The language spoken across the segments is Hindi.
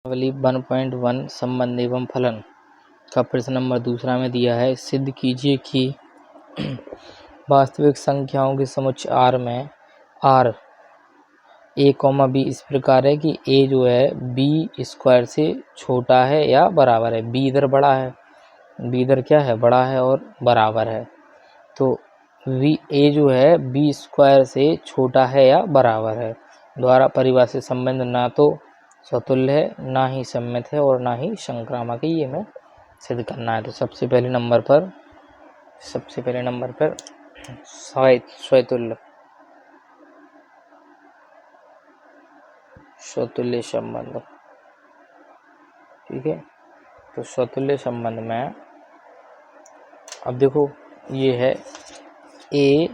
प्रश्नावली 1.1 संबंध एवं फलन का प्रश्न नंबर दूसरा में दिया है। सिद्ध कीजिए कि वास्तविक संख्याओं के समुच्चय R में R a, b इस प्रकार है कि a जो है b स्क्वायर से छोटा है या बराबर है। b इधर बड़ा है, b इधर क्या है, बड़ा है और बराबर है। तो a जो है b स्क्वायर से छोटा है या बराबर है द्वारा परिभाषित संबंध ना तो स्वतुल्य है, ना ही सम्मित है और ना ही संक्रामक है। ये हमें सिद्ध करना है। तो सबसे पहले नंबर पर स्वतुल्य संबंध। ठीक है, तो स्वतुल्य संबंध में अब देखो ये है a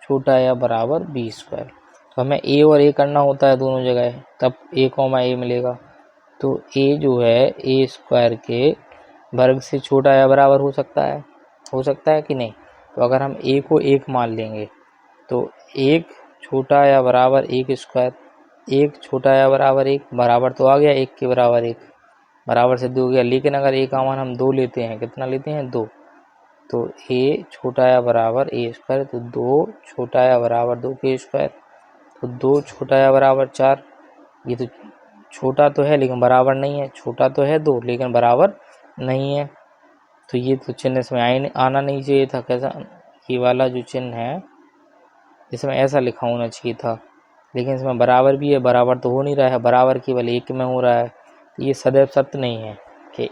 छोटा या बराबर b स्क्वायर। तो हमें a और a करना होता है दोनों जगह, तब a, मिलेगा। तो a जो है a स्क्वायर के वर्ग से छोटा या बराबर हो सकता है कि नहीं। तो अगर हम a को 1 मान लेंगे तो 1 छोटा या बराबर 1 स्क्वायर, 1 छोटा या बराबर 1, बराबर तो आ गया 1 के बराबर 1, बराबर से 2 हो गया। लेकिन अगर a का मान हम 2 लेते हैं, कितना लेते हैं, 2, तो a छोटा या बराबर a स्क्वायर, तो 2 छोटा या बराबर 2 के स्क्वायर, तो 2 छोटा या बराबर 4। ये तो छोटा तो है लेकिन बराबर नहीं है, छोटा तो है 2 लेकिन बराबर नहीं है। तो ये तो चिन्ह इसमें आना नहीं चाहिए था। कैसा, ये वाला जो चिन्ह है इसमें ऐसा लिखा होना चाहिए था, लेकिन इसमें बराबर भी है, बराबर तो हो नहीं रहा है, बराबर केवल 1 में हो रहा है। तो ये सदैव सत्य नहीं है कि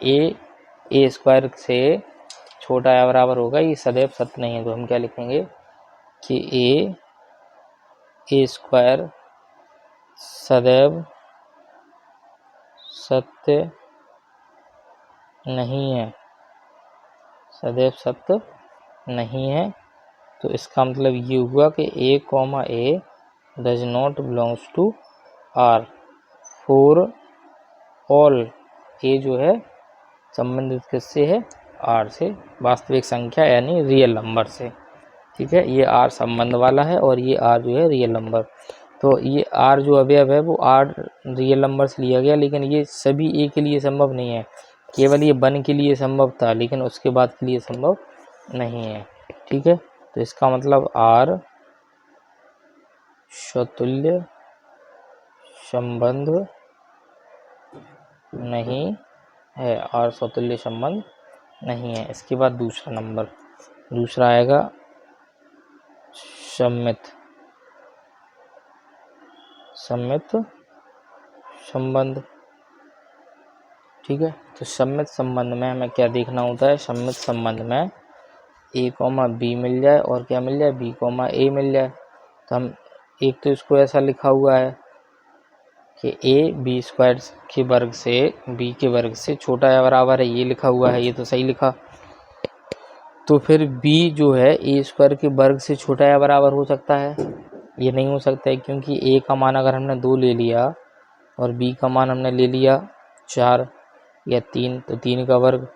a स्क्वायर से छोटा या बराबर होगा, ये सदैव सत्य नहीं है। तो हम क्या लिखेंगे कि a स्क्वायर सदैव सत्य नहीं है, सदैव सत्य नहीं है। तो इसका मतलब ये हुआ कि a does not belongs to R for all. a जो है संबंधित किससे है, R से, वास्तविक संख्या यानी रियल नंबर से। ठीक है, ये R संबंध वाला है और ये R जो है रियल नंबर। तो ये R जो अवयव है वो R रियल नंबर से लिया गया, लेकिन ये सभी a के लिए संभव नहीं है, केवल ये 1 के लिए संभव था, लेकिन उसके बाद के लिए संभव नहीं है। ठीक है, तो इसका मतलब R स्वतुल्य संबंध नहीं है, R स्वतुल्य संबंध नहीं है। इसके बाद दूसरा आएगा सम्मित संबंध। ठीक है, तो सम्मित संबंध में हमें क्या देखना होता है, सम्मित संबंध में a, b मिल जाए और क्या मिल जाए, b, a मिल जाए। तो हम एक तो इसको ऐसा लिखा हुआ है कि a b स्क्वायर के वर्ग से b के वर्ग से छोटा या बराबर है, ये लिखा हुआ है, ये तो सही लिखा। तो फिर b जो है a स्क्वायर के वर्ग से छोटा या बराबर हो सकता है, ये नहीं हो सकता है, क्योंकि a का मान अगर हमने 2 ले लिया और b का मान हमने ले लिया 4 या 3, तो 3 का वर्ग,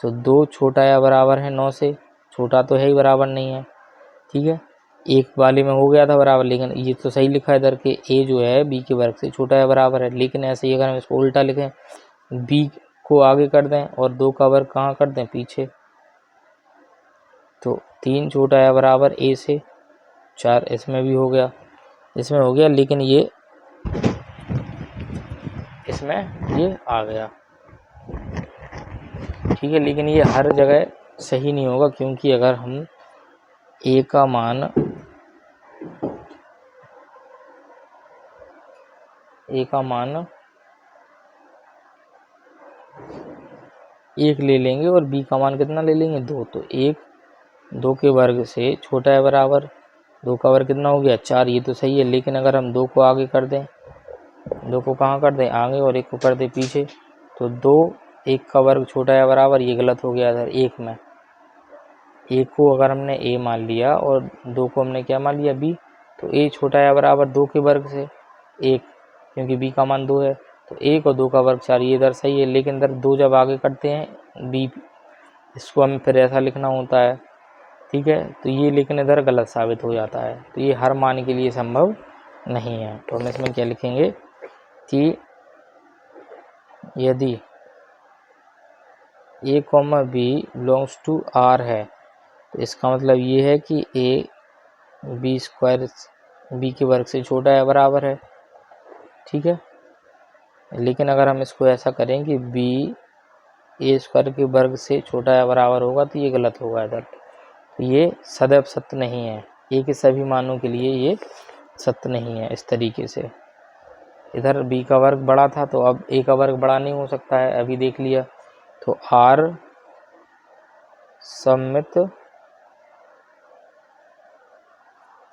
तो 2 छोटा या बराबर है 9 से, छोटा तो है ही, बराबर नहीं है। ठीक है, एक वाले में हो गया था बराबर, लेकिन ये तो सही लिखा है इधर के a जो है b के वर्ग से छोटा या बराबर है। लेकिन ऐसे ही अगर हम इसको उल्टा लिखें, b को आगे कर दें और 2 का वर्ग कहाँ कर दें, पीछे, तो 3 छोटा या बराबर a से 4, इसमें भी हो गया, इसमें हो गया, लेकिन ये इसमें ये आ गया। ठीक है, लेकिन ये हर जगह सही नहीं होगा, क्योंकि अगर हम a का मान एक ले लेंगे और b का मान कितना ले लेंगे, 2, तो 2 के वर्ग से छोटा है बराबर 2 का वर्ग कितना हो गया, 4, ये तो सही है। लेकिन अगर हम 2 को आगे कर दें, 2 को कहाँ कर दें, आगे, और 1 को कर दें पीछे, तो 2, 1 का वर्ग छोटा या बराबर, ये गलत हो गया इधर 1 में। 1 को अगर हमने a मान लिया और 2 को हमने क्या मान लिया, b, तो a छोटा या बराबर 2 के वर्ग से 1, क्योंकि b का मान 2 है, तो 1 और 2 का वर्ग 4, ये इधर सही है। लेकिन इधर 2 जब आगे करते हैं b, इसको हमें फिर ऐसा लिखना होता है। ठीक है, तो ये लेकिन इधर गलत साबित हो जाता है, तो ये हर मान के लिए संभव नहीं है। तो हम इसमें क्या लिखेंगे कि यदि a comma B belongs to R है तो इसका मतलब ये है कि a बी स्क्वायर बी के वर्ग से छोटा या बराबर है, ठीक है। लेकिन अगर हम इसको ऐसा करें कि b a स्क्वायर के वर्ग से छोटा या बराबर होगा तो ये गलत होगा इधर, तो ये सदैव सत्य नहीं है, a के सभी मानों के लिए ये सत्य नहीं है। इस तरीके से इधर b का वर्ग बड़ा था तो अब a का वर्ग बड़ा नहीं हो सकता है, अभी देख लिया। तो R सममित,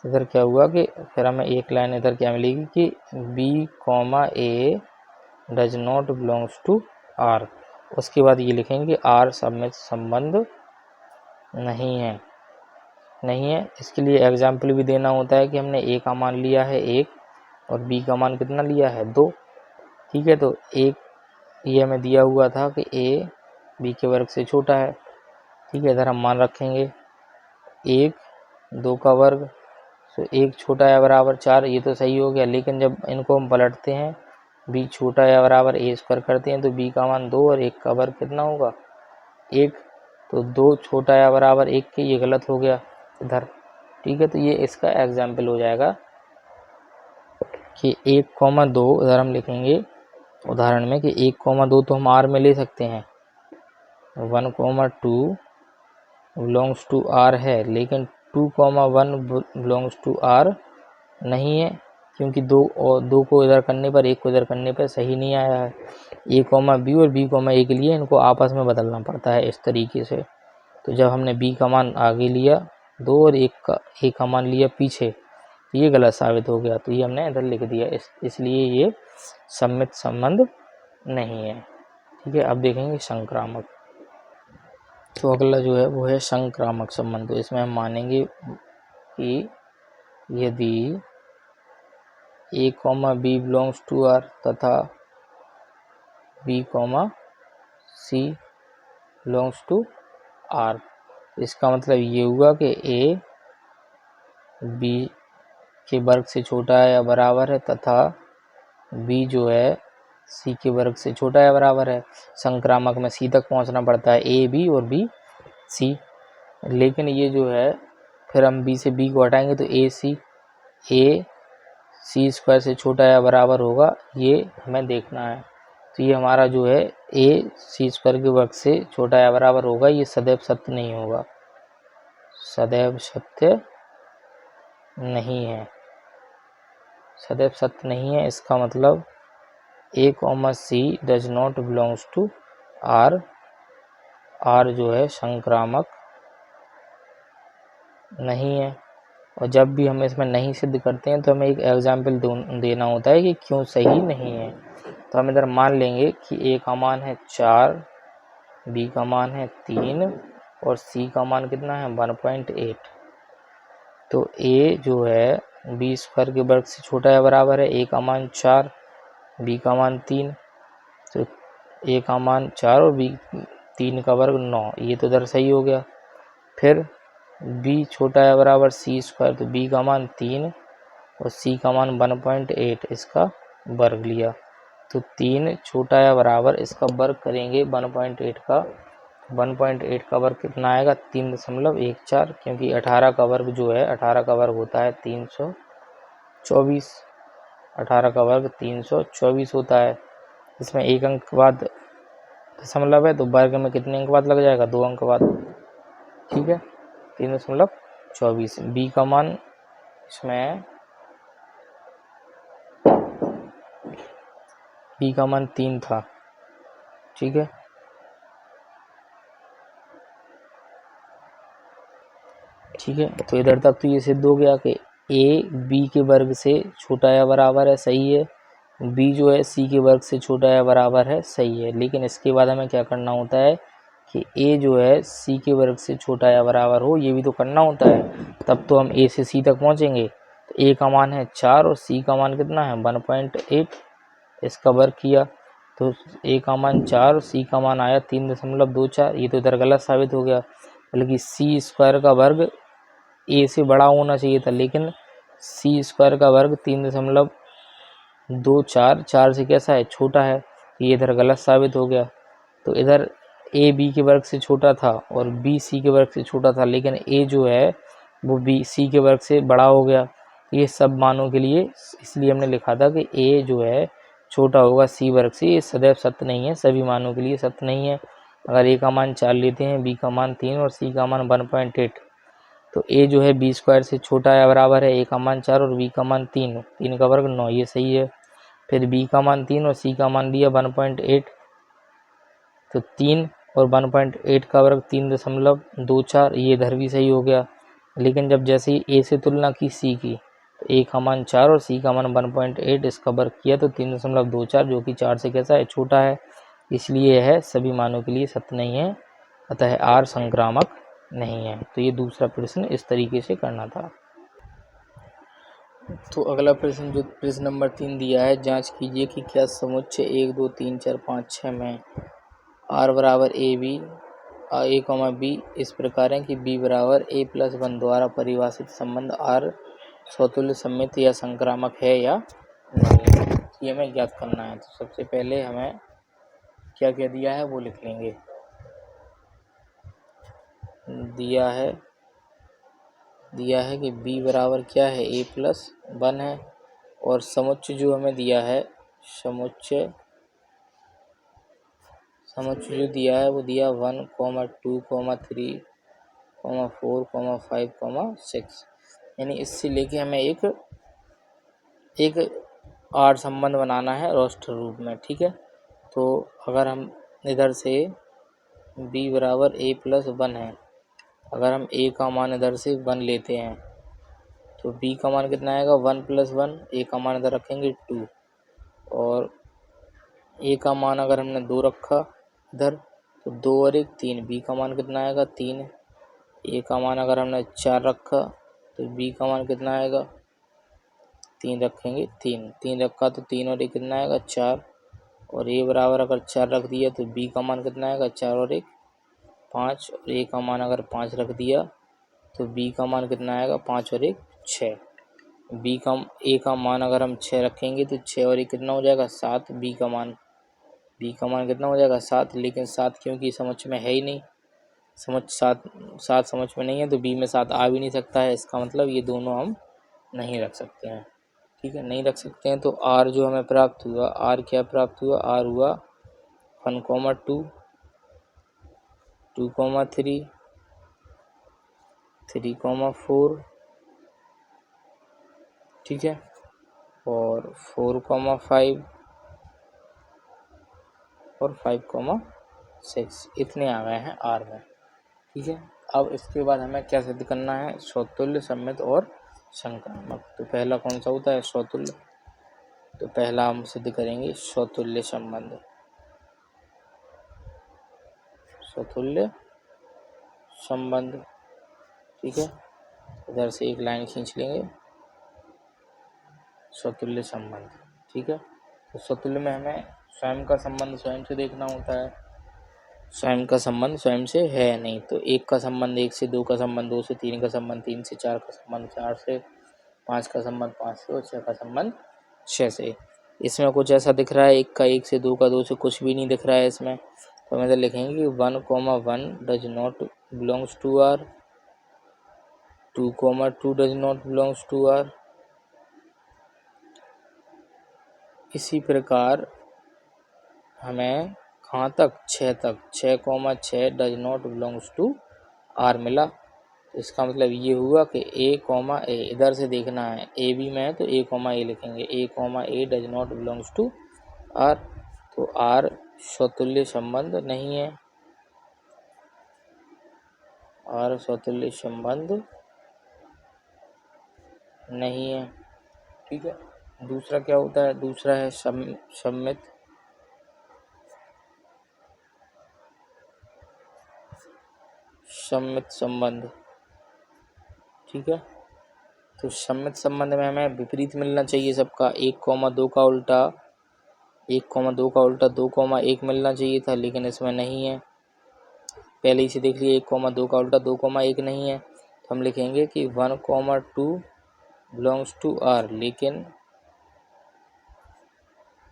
इधर क्या हुआ कि फिर हमें एक लाइन इधर क्या मिलेगी कि b comma a does not belongs to R। उसके बाद ये लिखेंगे कि R सममित संबंध नहीं है। इसके लिए एग्जाम्पल भी देना होता है कि हमने a का मान लिया है 1 और b का मान कितना लिया है 2, ठीक है। तो एक ये हमें दिया हुआ था कि a b के वर्ग से छोटा है, ठीक है। इधर हम मान रखेंगे 1 2 का वर्ग, तो 1 छोटा या बराबर 4, ये तो सही हो गया। लेकिन जब इनको हम पलटते हैं b छोटा या बराबर a स्क्वायर करते हैं तो b का मान 2 और 1 का वर्ग कितना होगा 1, तो 2 छोटा या बराबर 1 के, ये गलत हो गया इधर, ठीक है। तो ये इसका एग्जाम्पल हो जाएगा कि 1,2 इधर हम लिखेंगे उदाहरण में कि 1,2 तो हम R में ले सकते हैं, 1,2 बिलोंग्स टू R है, लेकिन 2,1 बिलोंग्स टू R नहीं है, क्योंकि 2 और 2 को इधर करने पर 1 को इधर करने पर सही नहीं आया है। a कॉमा बी और b कॉमा a के लिए इनको आपस में बदलना पड़ता है इस तरीके से। तो जब हमने b का मान आगे लिया 2 और a का मान लिया पीछे, तो ये गलत साबित हो गया, तो ये हमने इधर लिख दिया, इसलिए ये सममित संबंध नहीं है, ठीक है। अब देखेंगे संक्रामक। तो अगला जो है वो है संक्रामक संबंध। तो इसमें हम मानेंगे कि यदि a comma B belongs to R तथा b comma C belongs to R, इसका मतलब ये हुआ कि a b के वर्ग से छोटा है या बराबर है तथा b जो है c के वर्ग से छोटा या बराबर है। संक्रामक में c तक पहुंचना पड़ता है, a b और b c, लेकिन ये जो है फिर हम b से b को हटाएंगे तो a c स्क्वायर से छोटा या बराबर होगा, ये हमें देखना है। तो ये हमारा जो है a c स्क्वायर के वर्ग से छोटा या बराबर होगा, ये सदैव सत्य नहीं होगा, सदैव सत्य नहीं है, सदैव सत्य नहीं है। इसका मतलब a comma C does not belongs to R, R जो है संक्रामक नहीं है। और जब भी हम इसमें नहीं सिद्ध करते हैं तो हमें एक एग्जाम्पल देना होता है कि क्यों सही नहीं है। तो हम इधर मान लेंगे कि a का मान है 4, b का मान है 3 और c का मान कितना है 1.8। तो a जो है b स्क्वायर के वर्ग से छोटा या बराबर है, a का मान 4 b का मान 3, तो a का मान 4 और b 3 का वर्ग 9, ये तो इधर सही हो गया। फिर b छोटा या बराबर c स्क्वायर, तो b का मान 3 और c का मान 1.8, इसका वर्ग लिया, तो 3 छोटा या बराबर इसका वर्ग करेंगे 1.8 का, 1.8 का वर्ग कितना आएगा 3.14, क्योंकि 18 का वर्ग जो है 18 का वर्ग होता है 324, 18 का वर्ग 324 होता है। इसमें एक अंक बाद दशमलव है तो वर्ग में कितने अंक बाद लग जाएगा 2 अंक बाद, ठीक है 3.24। b का मान इसमें b का मान 3 था, ठीक है। ठीक है, तो इधर तक तो ये सिद्ध हो गया कि a b के वर्ग से छोटा या बराबर है, सही है, b जो है c के वर्ग से छोटा या बराबर है, सही है। लेकिन इसके बाद हमें क्या करना होता है कि a जो है c के वर्ग से छोटा या बराबर हो, ये भी तो करना होता है, तब तो हम a से c तक पहुंचेंगे। तो a का मान है 4 और c का मान कितना है 1.8, इसका वर्ग किया तो a का मान 4 और c का मान आया 3.24, ये तो इधर गलत साबित हो गया, बल्कि c स्क्वायर का वर्ग a से बड़ा होना चाहिए था, लेकिन c स्क्वायर का वर्ग 3.24 4 से कैसा है छोटा है, ये इधर गलत साबित हो गया। तो इधर ए बी के वर्ग से छोटा था और बी सी के वर्ग से छोटा था, लेकिन ए जो है वो बी सी के वर्ग से बड़ा हो गया। ये सब मानों के लिए इसलिए हमने लिखा था कि ए जो है छोटा होगा सी वर्ग से। ये सदैव सत्य नहीं है, सभी मानों के लिए सत्य नहीं है। अगर ए का मान 4 लेते हैं, बी का मान 3 और सी का मान 1.8, तो ए जो है बी स्क्वायर से छोटा या बराबर है। ए का मान 4 और बी का मान 3, 3 का वर्ग 9, ये सही है। फिर बी का मान 3 और सी का मान दिया 1.8, तो 3 और 1.8 का वर्ग 3.24, ये इधर भी सही हो गया। लेकिन जब जैसे ही ए से तुलना की सी की, तो ए का मान 4 और सी का मान 1.8, इसका वर्ग किया तो 3.24, जो कि 4 से कैसा है, छोटा है। इसलिए यह सभी मानों के लिए सत्य नहीं है, अतः आर संक्रामक नहीं है। तो ये दूसरा प्रश्न इस तरीके से करना था। तो अगला प्रश्न जो प्रश्न नंबर 3 दिया है, जांच कीजिए कि क्या समुच्चय 1 2 3 4 5 6 में आर बराबर a b a comma b इस प्रकार है कि बी बराबर ए प्लस 1 द्वारा परिभाषित संबंध आर स्वतुल्य सममित या संक्रामक है या नहीं, ये हमें ज्ञात करना है। तो सबसे पहले हमें क्या क्या दिया है वो लिख लेंगे। दिया है कि b बराबर क्या है, a प्लस 1 है, और समुच्चय जो हमें दिया है, समुच्चय जो दिया है वो दिया 1, 2, 3, 4, 5, 6, यानी इससे लेके हमें एक आर संबंध बनाना है रोस्टर रूप में, ठीक है। तो अगर हम इधर से b बराबर a प्लस 1 है, अगर हम a का मान इधर से 1 लेते हैं तो b का मान कितना आएगा, 1 प्लस 1, a का मान इधर रखेंगे 2, और a का मान अगर हमने 2 रखा इधर तो 2 और 1 3, b का मान कितना आएगा 3, a का मान अगर हमने 4 रखा तो b का मान कितना आएगा, 3 रखेंगे, 3 रखा तो 3 और 1 कितना आएगा 4, और a बराबर अगर 4 रख दिया तो b का मान कितना आएगा 4 और 1 5, और a का मान अगर 5 रख दिया तो b का मान कितना आएगा 5 और 1 6। a का मान अगर हम 6 रखेंगे तो 6 और 1 कितना हो जाएगा 7, b का मान कितना हो जाएगा 7, लेकिन 7 क्योंकि समझ में है ही नहीं, 7 समझ में नहीं है तो b में 7 आ भी नहीं सकता है। इसका मतलब ये दोनों हम नहीं रख सकते हैं, ठीक है, नहीं रख सकते हैं। तो r जो हमें प्राप्त हुआ, r क्या प्राप्त हुआ, r हुआ 1, 2, 2, 3, 3, 4, ठीक है, और 4, 5 और 5, 6, इतने आ गए हैं आर में, ठीक है। अब इसके बाद हमें क्या सिद्ध करना है, स्वतुल्य सममित और संक्रामक। तो पहला कौन सा होता है, स्वतुल्य। तो पहला हम सिद्ध करेंगे स्वतुल्य संबंध, ठीक है। इधर से एक लाइन खींच लेंगे, स्वतुल्य संबंध, ठीक है। तो स्वतुल्य में हमें स्वयं का संबंध स्वयं से देखना होता है, स्वयं का संबंध स्वयं से है नहीं। तो 1 का संबंध 1 से, 2 का संबंध 2 से, 3 का संबंध 3 से, 4 का संबंध 4 से, 5 का संबंध 5 से, और 6 का संबंध 6 से। इसमें कुछ ऐसा दिख रहा है, 1 का 1 से, 2 का 2 से, कुछ भी नहीं दिख रहा है इसमें। तो हम इधर लिखेंगे कि 1, 1 does not belongs to R, 2, 2 does not belongs to R. इसी प्रकार हमें कहाँ तक, 6 तक, 6, does not belongs to R मिला। तो इसका मतलब ये हुआ कि a, इधर से देखना है, ए बी में है तो a, लिखेंगे, a, does not belongs to R. तो आर स्वतुल्य संबंध नहीं है, आर स्वतुल्य संबंध नहीं है, ठीक है। दूसरा क्या होता है, दूसरा है सममित संबंध, ठीक है। तो सममित संबंध में हमें विपरीत मिलना चाहिए सबका, 1, 2 का उल्टा 2, 1 मिलना चाहिए था, लेकिन इसमें नहीं है। पहले इसे देख लिए, 1, 2 का उल्टा 2, 1 नहीं है। तो हम लिखेंगे कि 1, 2 बिलोंग्स टू आर, लेकिन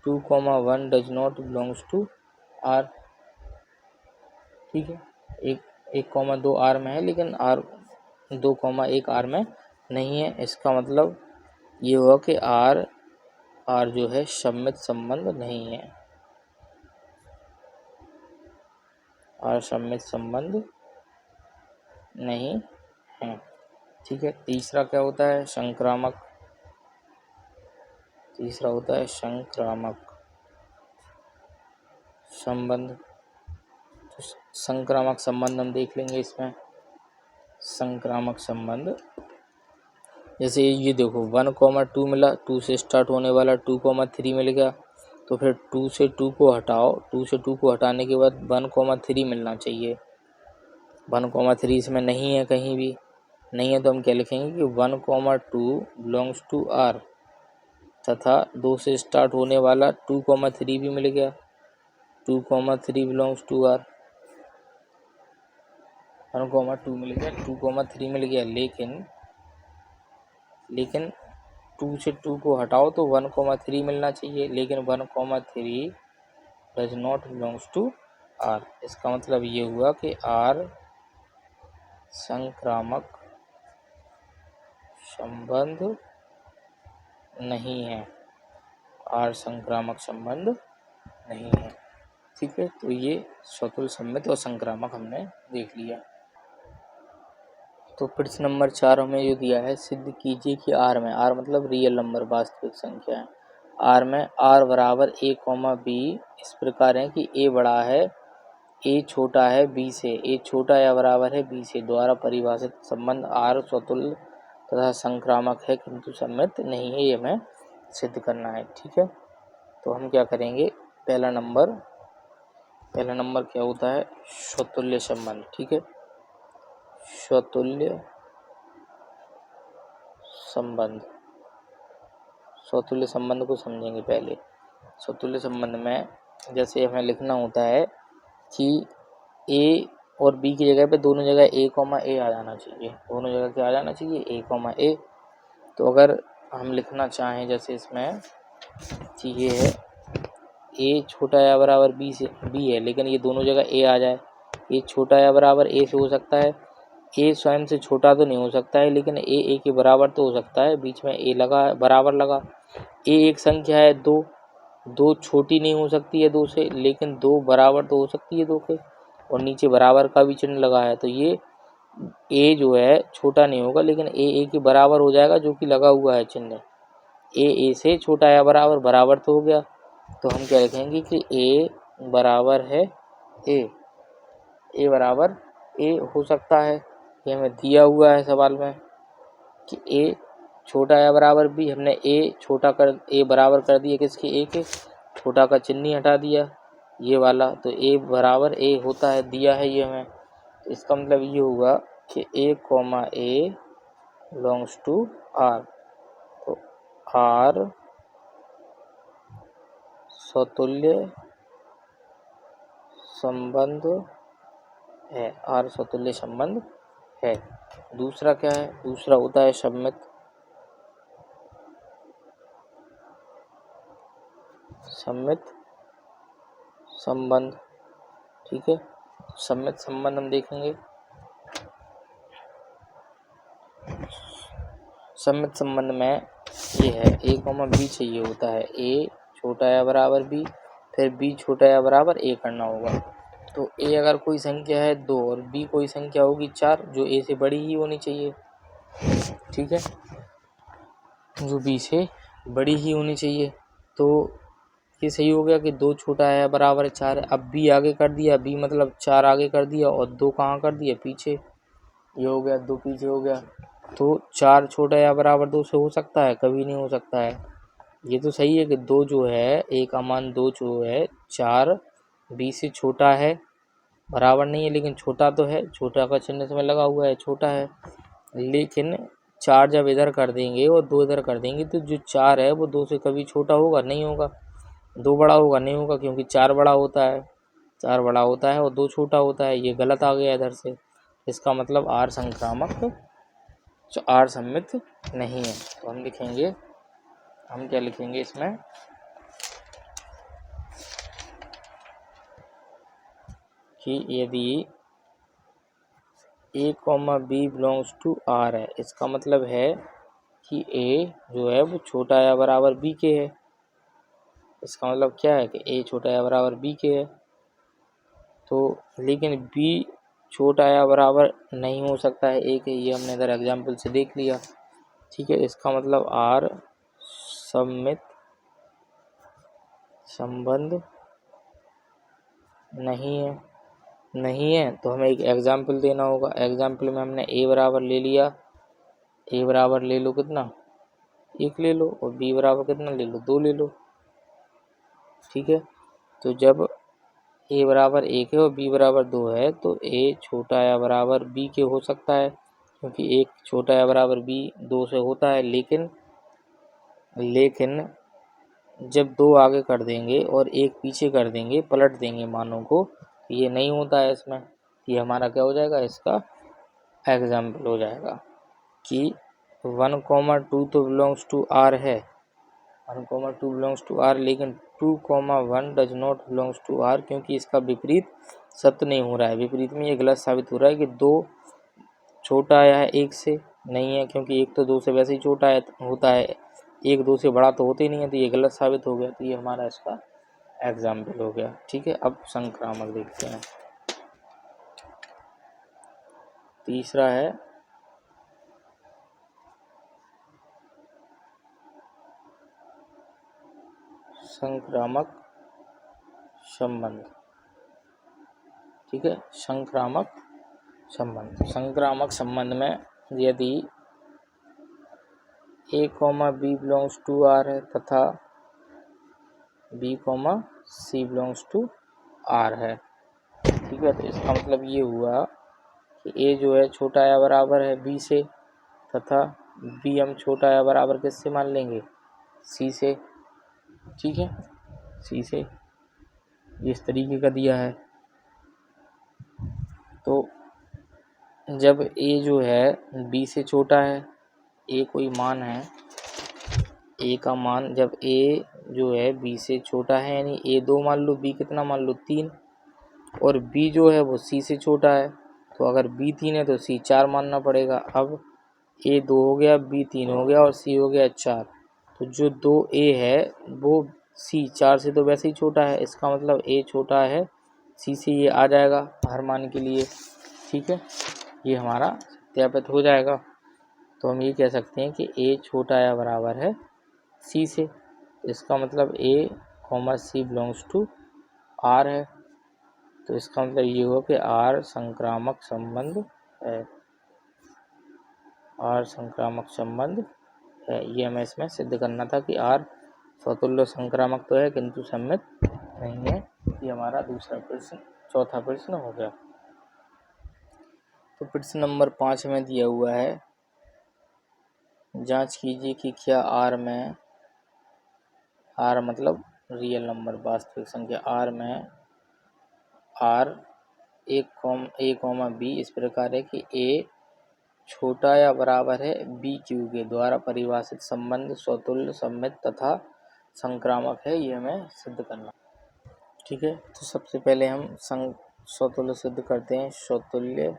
2,1 does not belongs to R. ठीक है, 1,2 आर में है लेकिन आर 2,1 आर में नहीं है। इसका मतलब ये हुआ कि आर जो है सम्मित संबंध नहीं है, आर सम्मित संबंध नहीं है। ठीक है, तीसरा क्या होता है? संक्रामक। तीसरा होता है संक्रामक संबंध। तो संक्रामक संबंध हम देख लेंगे इसमें। संक्रामक संबंध जैसे ये देखो 1,2 मिला, 2 से स्टार्ट होने वाला 2,3 मिल गया, तो फिर 2 से 2 को हटाओ, 2 से 2 को हटाने के बाद 1,3 मिलना चाहिए। 1,3 इसमें नहीं है, कहीं भी नहीं है, तो हम क्या लिखेंगे कि 1,2 बिलोंग्स टू आर, तथा 2 से स्टार्ट होने वाला 2,3 भी मिल गया, 2,3 बिलोंग्स टू आर। 1,2 मिल गया, 2,3 मिल गया, लेकिन 2 से 2 को हटाओ तो 1,3 मिलना चाहिए, लेकिन 1,3 does not belongs to R. इसका मतलब ये हुआ कि आर संक्रामक संबंध नहीं है, आर संक्रामक संबंध नहीं है। ठीक है, तो ये स्वतुल्य सम्मित और संक्रामक हमने देख लिया। तो प्रश्न नंबर 4 हमें जो दिया है, सिद्ध कीजिए कि आर में, आर मतलब रियल नंबर, वास्तविक संख्या है, आर में आर बराबर ए कॉमा बी इस प्रकार है कि ए बड़ा है, ए छोटा है बी से, ए छोटा या बराबर है बी से, द्वारा परिभाषित संबंध आर स्वतुल्य तथा संक्रामक है किंतु सम्मित नहीं है, ये हमें सिद्ध करना है। ठीक है, तो हम क्या करेंगे, पहला नंबर क्या होता है? स्वतुल्य संबंध। ठीक है, स्वतुल्य संबंध को समझेंगे पहले। स्वतुल्य संबंध में जैसे हमें लिखना होता है कि ए और बी की जगह पे दोनों जगह ए कॉमा ए आ जाना चाहिए, दोनों जगह क्या आ जाना चाहिए? ए कॉमा ए। तो अगर हम लिखना चाहें जैसे इसमें कि ये है ए छोटा या बराबर बी से, बी है लेकिन ये दोनों जगह ए आ जाए, ए छोटा या बराबर ए से हो सकता है, ए स्वयं से छोटा तो नहीं हो सकता है लेकिन ए के बराबर तो हो सकता है, बीच में ए लगा है, बराबर लगा। ए एक संख्या है, दो छोटी नहीं हो सकती है 2 से, लेकिन 2 बराबर तो हो सकती है 2 के, और नीचे बराबर का भी चिन्ह लगा है, तो ये ए जो है छोटा नहीं होगा लेकिन ए के बराबर हो जाएगा, जो कि लगा हुआ है चिन्ह। ए से छोटा या बराबर तो हो गया, तो हम क्या लिखेंगे कि ए बराबर है ए बराबर ए हो सकता है, ये हमें दिया हुआ है सवाल में कि ए छोटा या बराबर बी, हमने ए बराबर कर दिया किसके? ए के, छोटा का चिन्ह हटा दिया ये वाला, तो ए बराबर ए होता है, दिया है ये हमें। तो इसका मतलब ये हुआ कि A comma A belongs to R, तो आर स्वतुल्य संबंध है, आर स्वतुल्य संबंध है। दूसरा क्या है? दूसरा होता है सम्मित संबंध। ठीक है, सम्मित संबंध हम देखेंगे। सम्मित संबंध में ये है ए कॉमा बी चाहिए होता है, ए छोटा या बराबर बी, फिर बी छोटा या बराबर ए करना होगा। तो ए अगर कोई संख्या है 2 और बी कोई संख्या होगी 4, जो ए से बड़ी ही होनी चाहिए। ठीक है, जो बी से बड़ी ही होनी चाहिए। तो ये सही हो गया कि 2 छोटा है बराबर है 4 है। अब बी आगे कर दिया, बी मतलब 4 आगे कर दिया और 2 कहाँ कर दिया? पीछे। ये हो गया, 2 पीछे हो गया। तो 4 छोटा या बराबर 2 से हो सकता है? कभी नहीं हो सकता है। ये तो सही है कि 2 जो है, एक अमान 2 जो है 4 बी से छोटा है, बराबर नहीं है लेकिन छोटा तो है, छोटा का चिन्ह इसमें लगा हुआ है, छोटा है। लेकिन 4 जब इधर कर देंगे और 2 इधर कर देंगे तो जो 4 है वो 2 से कभी छोटा होगा? नहीं होगा। 2 बड़ा होगा? नहीं होगा, क्योंकि 4 बड़ा होता है, 4 बड़ा होता है और 2 छोटा होता है। ये गलत आ गया इधर से। इसका मतलब आर संक्रामक, आर सम्मित नहीं है। तो हम क्या लिखेंगे इसमें कि यदि A comma B belongs to R है, इसका मतलब है कि ए जो है वो छोटा या बराबर बी के है। इसका मतलब क्या है कि ए छोटा या बराबर बी के है। तो लेकिन बी छोटा या बराबर नहीं हो सकता है ए के, ये हमने इधर एग्जाम्पल से देख लिया। ठीक है, इसका मतलब आर सममित संबंध नहीं है तो हमें एक एग्जाम्पल देना होगा। एग्जाम्पल में हमने ए बराबर ले लिया, ए बराबर ले लो कितना, 1 ले लो, और बी बराबर कितना ले लो, 2 ले लो। ठीक है, तो जब ए बराबर 1 है और बी बराबर 2 है तो ए छोटा या बराबर बी के हो सकता है, क्योंकि एक छोटा या बराबर बी 2 से होता है। लेकिन जब 2 आगे कर देंगे और 1 पीछे कर देंगे, पलट देंगे मानों को, तो ये नहीं होता है इसमें। ये हमारा क्या हो जाएगा, इसका एग्जाम्पल हो जाएगा कि 1,2 तो बिलोंग्स टू आर है, 1,2 बिलोंग्स टू आर, लेकिन 2,1 does not belongs to R, क्योंकि इसका विपरीत सत्य नहीं हो रहा है। विपरीत में ये गलत साबित हो रहा है कि 2 छोटा आया है 1 से, नहीं है, क्योंकि 1 तो 2 से वैसे ही छोटा होता है, 1 2 से बड़ा तो होते ही नहीं है, तो ये गलत साबित हो गया। तो ये हमारा इसका एग्जाम्पल हो गया। ठीक है, अब संक्रामक देखते हैं। तीसरा है संक्रामक संबंध। ठीक है, संक्रामक संबंध में यदि A comma B belongs to R है तथा B comma C belongs to R है। ठीक है, तो इसका मतलब ये हुआ कि ए जो है छोटा या बराबर है बी से, तथा बी हम छोटा या बराबर किससे मान लेंगे, सी से। ठीक है, सी से इस तरीके का दिया है। तो जब ए जो है बी से छोटा है, ए कोई मान है, ए का मान जब ए जो है बी से छोटा है, यानी ए 2 मान लो, बी कितना मान लो 3, और बी जो है वो सी से छोटा है, तो अगर बी 3 है तो सी 4 मानना पड़ेगा। अब ए 2 हो गया, बी 3 हो गया और सी हो गया 4, तो जो 2 ए है वो सी 4 से तो वैसे ही छोटा है, इसका मतलब ए छोटा है सी से, ये आ जाएगा हर मान के लिए। ठीक है, ये हमारा सत्यापित हो जाएगा। तो हम ये कह सकते हैं कि ए छोटा या बराबर है सी से, इसका मतलब A comma C belongs to R है। तो इसका मतलब ये हुआ कि आर संक्रामक संबंध है, आर संक्रामक संबंध है। ये हमें इसमें सिद्ध करना था कि आर स्वतुल्य संक्रामक तो है किंतु सम्मित नहीं है। ये हमारा दूसरा प्रश्न, चौथा प्रश्न हो गया। तो प्रश्न नंबर 5 में दिया हुआ है, जांच कीजिए कि क्या आर में, आर मतलब रियल नंबर वास्तविक संख्या, आर में आर ए कॉमा बी इस प्रकार है कि ए छोटा या बराबर है बी क्यू के द्वारा परिभाषित संबंध स्वतुल्य सम्मित तथा संक्रामक है। ये हमें सिद्ध करना। ठीक है, तो सबसे पहले हम स्वतुल्य सिद्ध करते हैं, स्वतुल्य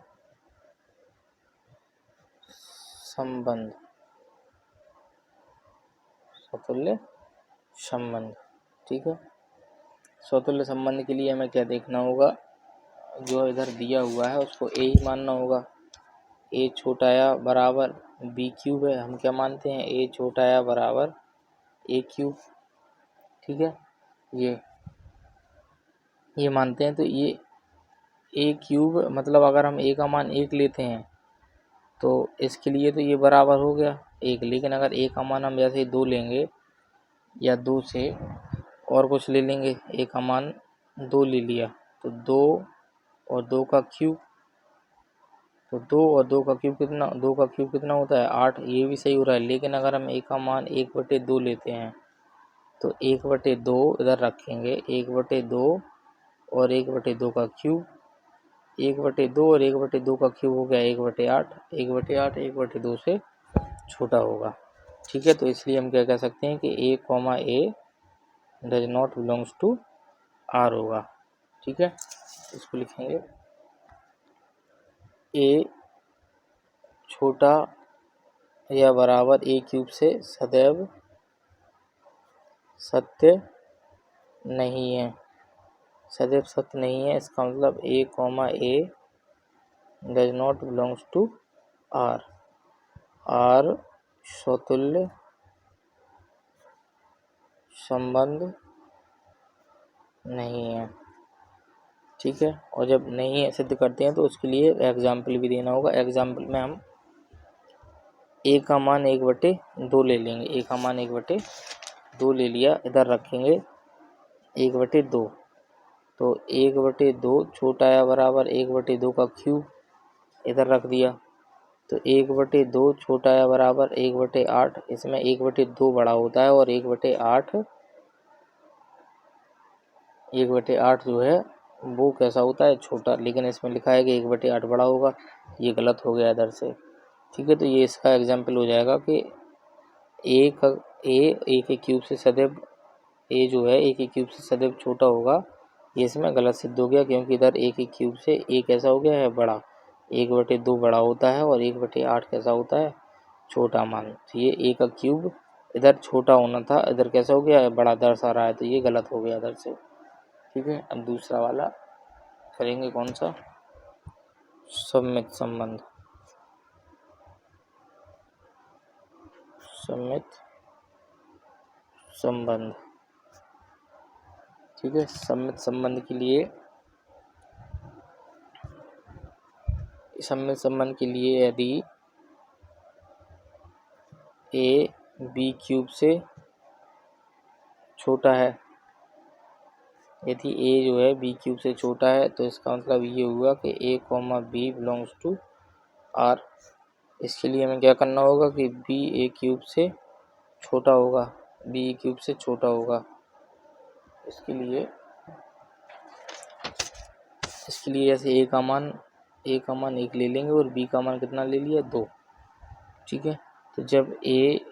संबंध, स्वतुल्य संबंध। ठीक है, स्वतुल्य संबंध के लिए हमें क्या देखना होगा, जो इधर दिया हुआ है उसको ए ही मानना होगा। ए छोटा या बराबर बी क्यूब है, हम क्या मानते हैं, ए छोटा या बराबर ए क्यूब। ठीक है, ये मानते हैं। तो ये ए क्यूब मतलब अगर हम ए का मान 1 लेते हैं तो इसके लिए तो ये बराबर हो गया 1, लेकिन अगर ए का मान हम जैसे 2 लेंगे या 2 से और कुछ ले लेंगे, ए का मान 2 ले लिया तो 2 और 2 का क्यूब, तो 2 और 2 का क्यूब कितना, 2 का क्यूब कितना होता है 8, ये भी सही हो रहा है। लेकिन अगर हम ए का मान 1/2 लेते हैं तो 1/2 इधर रखेंगे, 1/2 और 1/2 का क्यूब, 1/2 और 1/2 का क्यूब हो गया 1/8, 1/8 1/2 से छोटा होगा। ठीक है, तो इसलिए हम क्या कह सकते हैं कि A comma A does not belongs to R होगा। ठीक है, इसको लिखेंगे ए छोटा या बराबर ए क्यूब से सदैव सत्य नहीं है। सदैव सत्य नहीं है इसका मतलब A comma A does not belongs to R. R स्वतुल्य संबंध नहीं है, ठीक है। और जब नहीं है सिद्ध करते हैं तो उसके लिए एग्जाम्पल भी देना होगा। एग्जाम्पल में हम ए का मान 1/2 ले लेंगे। ए का मान 1/2 ले लिया, इधर रखेंगे 1/2। तो 1/2 छोटा या बराबर 1/2 का क्यूब इधर रख दिया। तो 1/2 छोटा या बराबर 1/8। इसमें 1/2 बड़ा होता है और 1/8 जो है वो कैसा होता है, छोटा। लेकिन इसमें लिखा है कि 1/8 बड़ा होगा, ये गलत हो गया इधर से, ठीक है। तो ये इसका एग्जाम्पल हो जाएगा कि ए के क्यूब से सदैव ए जो है ए के क्यूब से सदैव छोटा होगा। ये इसमें गलत सिद्ध हो गया क्योंकि इधर ए के क्यूब से ए कैसा हो गया है, बड़ा। 1/2 बड़ा होता है और 1/8 कैसा होता है, छोटा मान। तो ये ए का क्यूब इधर छोटा होना था, इधर कैसा हो गया है, बड़ा दर्शा रहा है, तो ये गलत हो गया इधर से, ठीक है। अब दूसरा वाला करेंगे, कौन सा, सममित संबंध। सममित संबंध, ठीक है। सममित संबंध के लिए यदि ए बी क्यूब से छोटा है, यदि ए जो है बी क्यूब से छोटा है तो इसका मतलब ये हुआ कि A comma B belongs to R. इसके लिए हमें क्या करना होगा कि बी ए क्यूब से छोटा होगा, बी ए क्यूब से छोटा होगा। इसके लिए जैसे ए का मान 1 ले लेंगे और बी का मान कितना ले लिया, 2, ठीक है। तो जब ए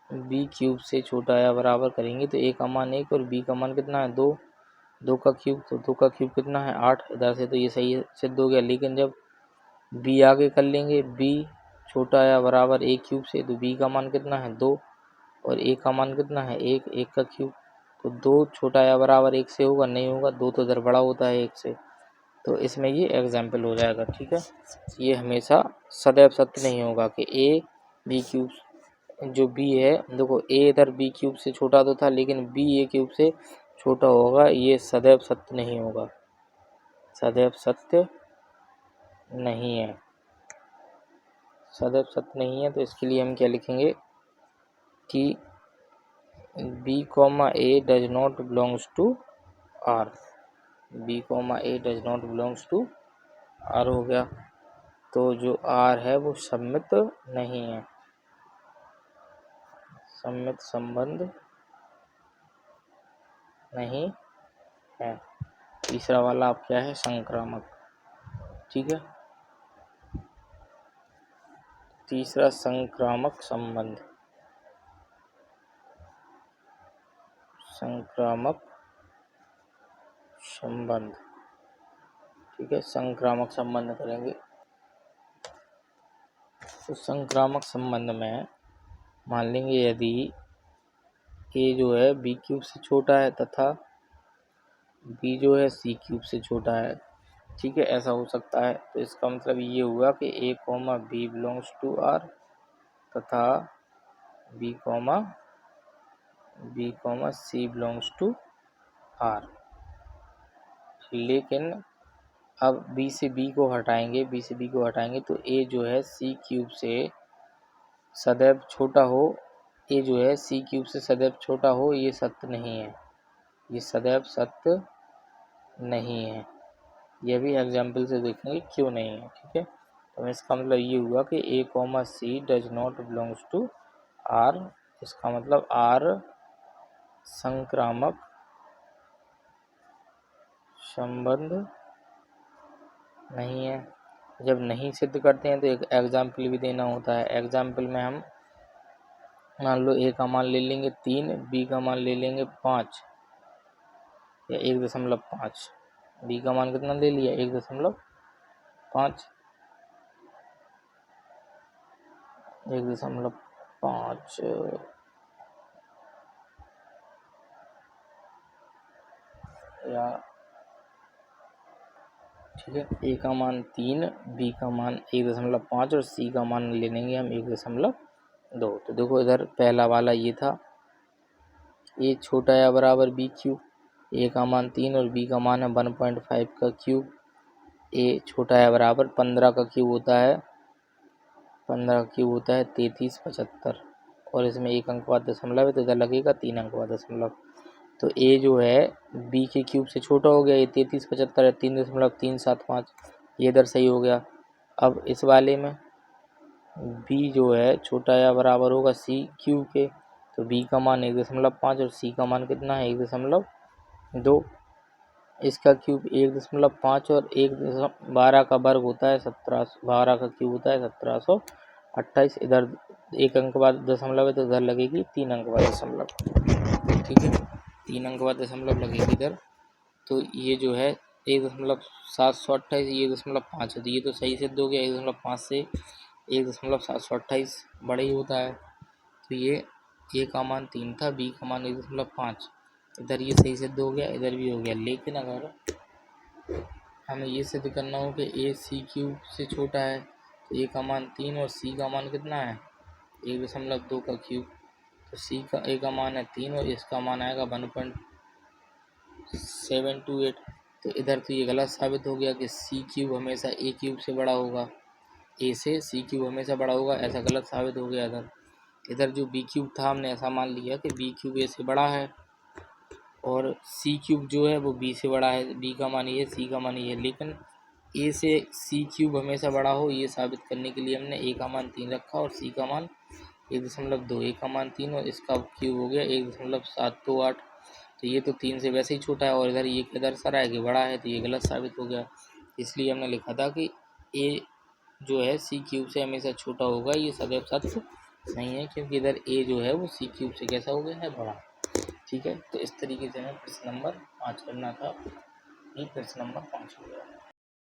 बी क्यूब से छोटा या बराबर करेंगे तो ए का मान 1 और बी का मान कितना है, 2। 2 का क्यूब, तो 2 का क्यूब कितना है, 8। इधर से तो ये सही सिद्ध हो गया। लेकिन जब बी आगे कर लेंगे, बी छोटा या बराबर ए क्यूब से, तो बी का मान कितना है, 2 और ए का मान कितना है, 1। 1 का क्यूब, तो 2 छोटा या बराबर 1 से होगा, नहीं होगा, 2 तो इधर बड़ा होता है 1 से। तो इसमें ये एग्जाम्पल हो जाएगा, ठीक है। ये हमेशा सदैव सत्य नहीं होगा कि ए बी क्यूब जो बी है, देखो ए इधर बी क्यूब से छोटा तो था लेकिन बी ए क्यूब से छोटा होगा, ये सदैव सत्य नहीं होगा, सदैव सत्य नहीं है, सदैव सत्य नहीं है। तो इसके लिए हम क्या लिखेंगे कि b comma A does not belongs to R. B comma A does not belongs to R हो गया। तो जो आर है वो सममित नहीं है, सममित संबंध नहीं है। तीसरा वाला आप क्या है, संक्रामक, ठीक है। तीसरा संक्रामक संबंध, संक्रामक संबंध, ठीक है। संक्रामक संबंध करेंगे। तो संक्रामक संबंध में मान लेंगे यदि ए जो है बी क्यूब से छोटा है तथा बी जो है सी क्यूब से छोटा है, ठीक है, ऐसा हो सकता है। तो इसका मतलब ये हुआ कि A comma B belongs to R तथा B comma C belongs to R. लेकिन अब बी से बी को हटाएंगे तो ए जो है सी क्यूब से सदैव छोटा हो, ए जो है सी क्यूब से सदैव छोटा हो, ये सत्य नहीं है, ये सदैव सत्य नहीं है। यह भी एग्जाम्पल से देखेंगे क्यों नहीं है, ठीक है। तो इसका मतलब ये हुआ कि A comma C does not belongs to R. इसका मतलब आर संक्रामक संबंध नहीं है। जब नहीं सिद्ध करते हैं तो एक एग्जाम्पल भी देना होता है। एग्जाम्पल में हम मान लो ए का मान ले लेंगे 3, बी का मान ले लेंगे 5 या 1.5, बी का मान कितना ले लिया 1.5, 1.5 या ठीक है। ए का मान 3, बी का मान 1.5 और सी का मान ले लेंगे हम 1.2। तो देखो इधर पहला वाला ये था ए छोटा या बराबर बी क्यूब, ए का मान 3 और बी का मान है 1.5 का क्यूब। ए छोटा या बराबर 15 का क्यूब होता है, 15 का क्यूब होता है 3375 और इसमें एक अंक बाद दशमलव है तो इधर लगेगा 3 अंक बाद दशमलव। तो ए जो है बी के क्यूब से छोटा हो गया, ये 3375 है 3.375, ये इधर सही हो गया। अब इस वाले में बी जो है छोटा या बराबर होगा सी क्यूब के, तो बी का मान 1.5 और सी का मान कितना है 1.2। इसका क्यूब 1.5 और 12 का वर्ग होता है 17, 12 का क्यूब होता है 1728। इधर एक अंक बाद दशमलव है तो इधर लगेगी 3 अंक बाद दशमलव, ठीक है 3 अंक बाद दशमलव लगेगी इधर। तो ये जो है 1.728 ये 1.5 है, तो ये तो सही सिद्ध हो गया, 1.5 से 1.728 बड़ा ही होता है। तो ये ए का मान 3 था, बी का मान 1.5, इधर ये सही सिद्ध हो गया, इधर भी हो गया। लेकिन अगर हमें ये सिद्ध करना हो कि ए सी क्यूब से छोटा है तो ए का मान 3 और सी का मान कितना है 1.2 का क्यूब, तो सी का ए का मान है 3 और इसका मान आएगा 1.728। तो इधर तो ये गलत साबित हो गया कि सी क्यूब हमेशा ए क्यूब से बड़ा होगा, ए से सी क्यूब हमेशा बड़ा होगा, ऐसा गलत साबित हो गया। इधर जो बी क्यूब था हमने ऐसा मान लिया कि बी क्यूब ए से बड़ा है और सी क्यूब जो है वो बी से बड़ा है, बी का मान ये सी का मान ये, लेकिन ए से सी क्यूब हमेशा बड़ा हो ये साबित करने के लिए हमने ए का मान 3 रखा और सी का मान 1.2, ए का मान 3 और इसका क्यूब हो गया 1.728। तो ये तो 3 से वैसे ही छोटा है और इधर ये किधर सा है कि बड़ा है, तो ये गलत साबित हो गया। इसलिए हमने लिखा था कि ए जो है सी क्यूब से हमेशा छोटा होगा, ये सदैव सत्य नहीं है, क्योंकि इधर ए जो है वो सी क्यूब से कैसा हो गया है बड़ा, ठीक है। तो इस तरीके से हमें प्रश्न नंबर 5 करना था, ये प्रश्न नंबर 5 हो गया।